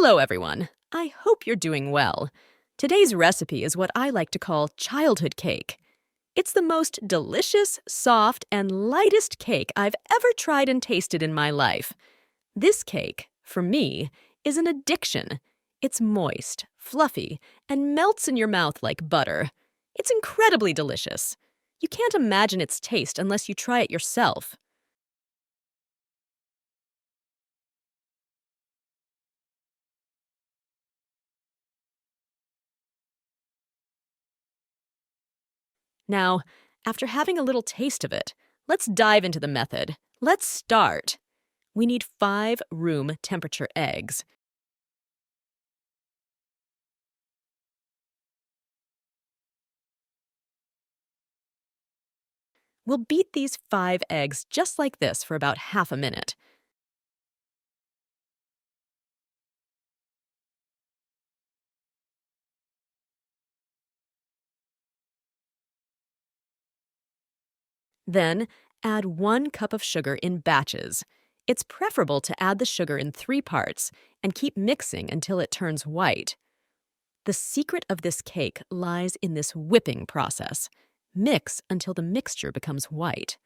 Hello, everyone. I hope you're doing well. Today's recipe is what I like to call childhood cake. It's the most delicious, soft, and lightest cake I've ever tried and tasted in my life. This cake, for me, is an addiction. It's moist, fluffy, and melts in your mouth like butter. It's incredibly delicious. You can't imagine its taste unless you try it yourself. Now, after having a little taste of it, let's dive into the method. Let's start. We need 5 room temperature eggs. We'll beat these 5 eggs just like this for about half a minute. Then, add 1 cup of sugar in batches. It's preferable to add the sugar in 3 parts and keep mixing until it turns white. The secret of this cake lies in this whipping process. Mix until the mixture becomes white.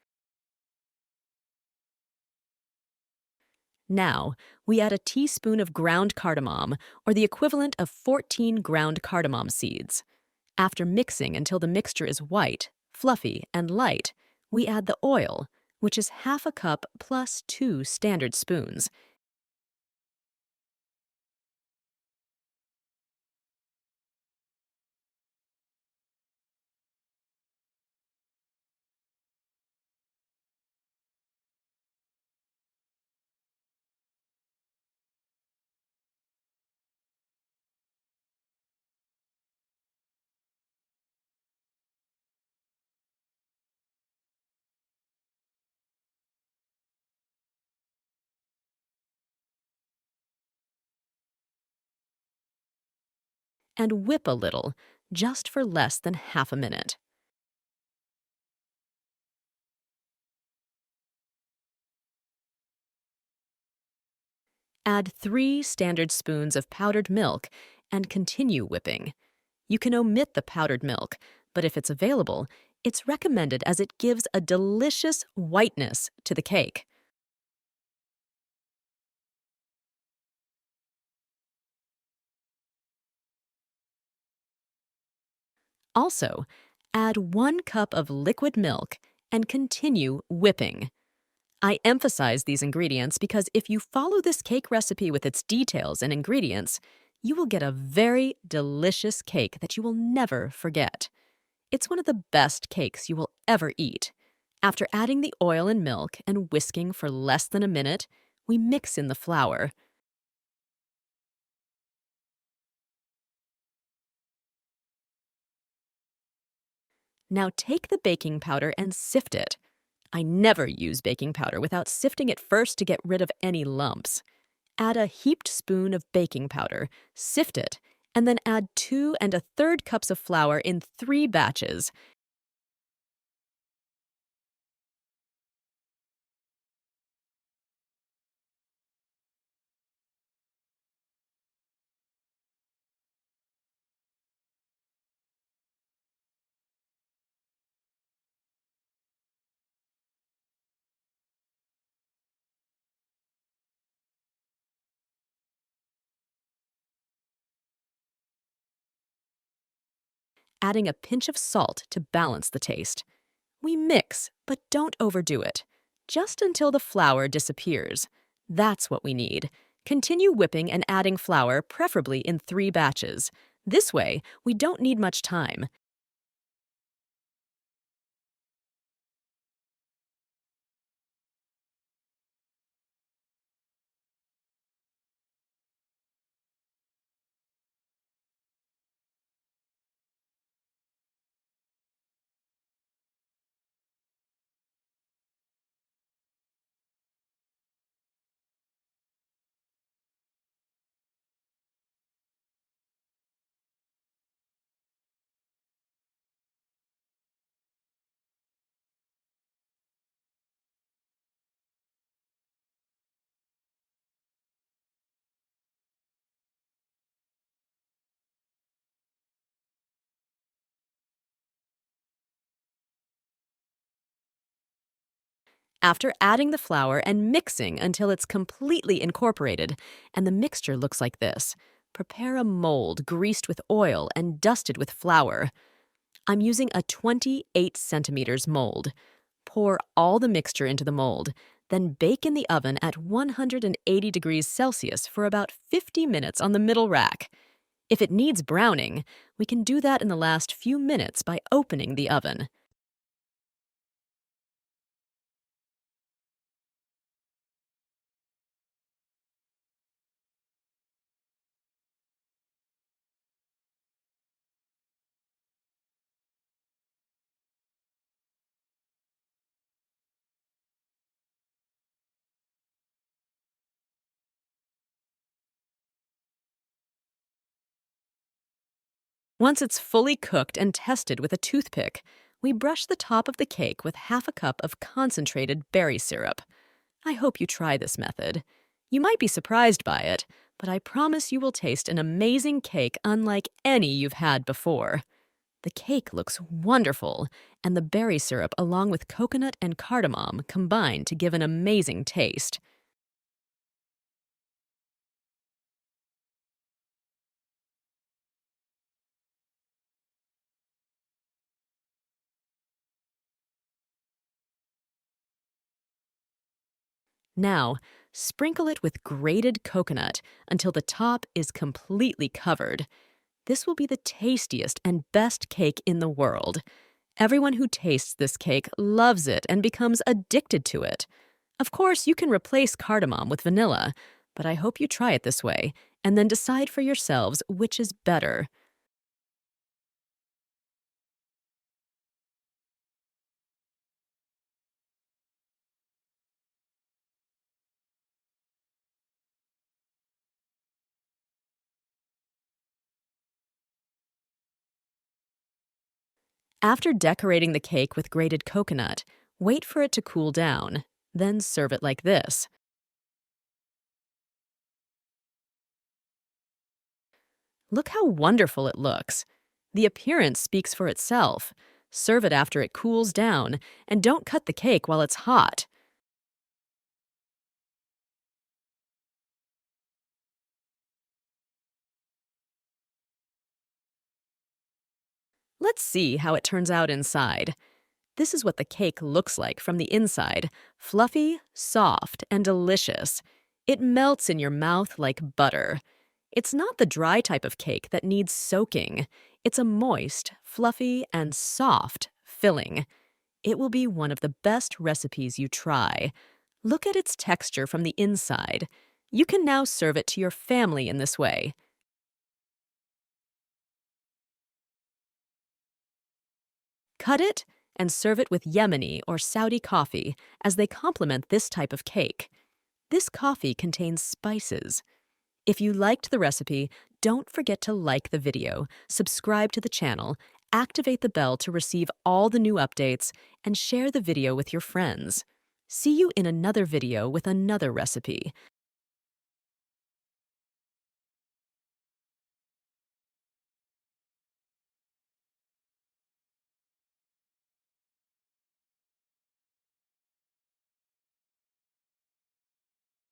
Now, we add a teaspoon of ground cardamom, or the equivalent of 14 ground cardamom seeds. After mixing until the mixture is white, fluffy, and light, we add the oil, which is half a cup plus 2 standard spoons. And whip a little, just for less than half a minute. Add 3 standard spoons of powdered milk and continue whipping. You can omit the powdered milk, but if it's available, it's recommended as it gives a delicious whiteness to the cake. Also, add 1 cup of liquid milk and continue whipping. I emphasize these ingredients because if you follow this cake recipe with its details and ingredients, you will get a very delicious cake that you will never forget. It's one of the best cakes you will ever eat. After adding the oil and milk and whisking for less than a minute, we mix in the flour. Now take the baking powder and sift it. I never use baking powder without sifting it first to get rid of any lumps. Add a heaped spoon of baking powder, sift it, and then add 2 1/3 cups of flour in 3 batches. Adding a pinch of salt to balance the taste. We mix, but don't overdo it. Just until the flour disappears. That's what we need. Continue whipping and adding flour, preferably in 3 batches. This way, we don't need much time. After adding the flour and mixing until it's completely incorporated and the mixture looks like this, prepare a mold greased with oil and dusted with flour. I'm using a 28 centimeters mold. Pour all the mixture into the mold, then bake in the oven at 180 degrees Celsius for about 50 minutes on the middle rack. If it needs browning, we can do that in the last few minutes by opening the oven. Once it's fully cooked and tested with a toothpick, we brush the top of the cake with half a cup of concentrated berry syrup. I hope you try this method. You might be surprised by it, but I promise you will taste an amazing cake unlike any you've had before. The cake looks wonderful, and the berry syrup along with coconut and cardamom combine to give an amazing taste. Now, sprinkle it with grated coconut until the top is completely covered. This will be the tastiest and best cake in the world. Everyone who tastes this cake loves it and becomes addicted to it. Of course, you can replace cardamom with vanilla, but I hope you try it this way and then decide for yourselves which is better. After decorating the cake with grated coconut, wait for it to cool down. Then serve it like this. Look how wonderful it looks. The appearance speaks for itself. Serve it after it cools down, and don't cut the cake while it's hot. Let's see how it turns out inside. This is what the cake looks like from the inside: fluffy, soft, and delicious. It melts in your mouth like butter. It's not the dry type of cake that needs soaking. It's a moist, fluffy, and soft filling. It will be one of the best recipes you try. Look at its texture from the inside. You can now serve it to your family in this way. Cut it and serve it with Yemeni or Saudi coffee, as they complement this type of cake. This coffee contains spices. If you liked the recipe, don't forget to like the video, subscribe to the channel, activate the bell to receive all the new updates, and share the video with your friends. See you in another video with another recipe.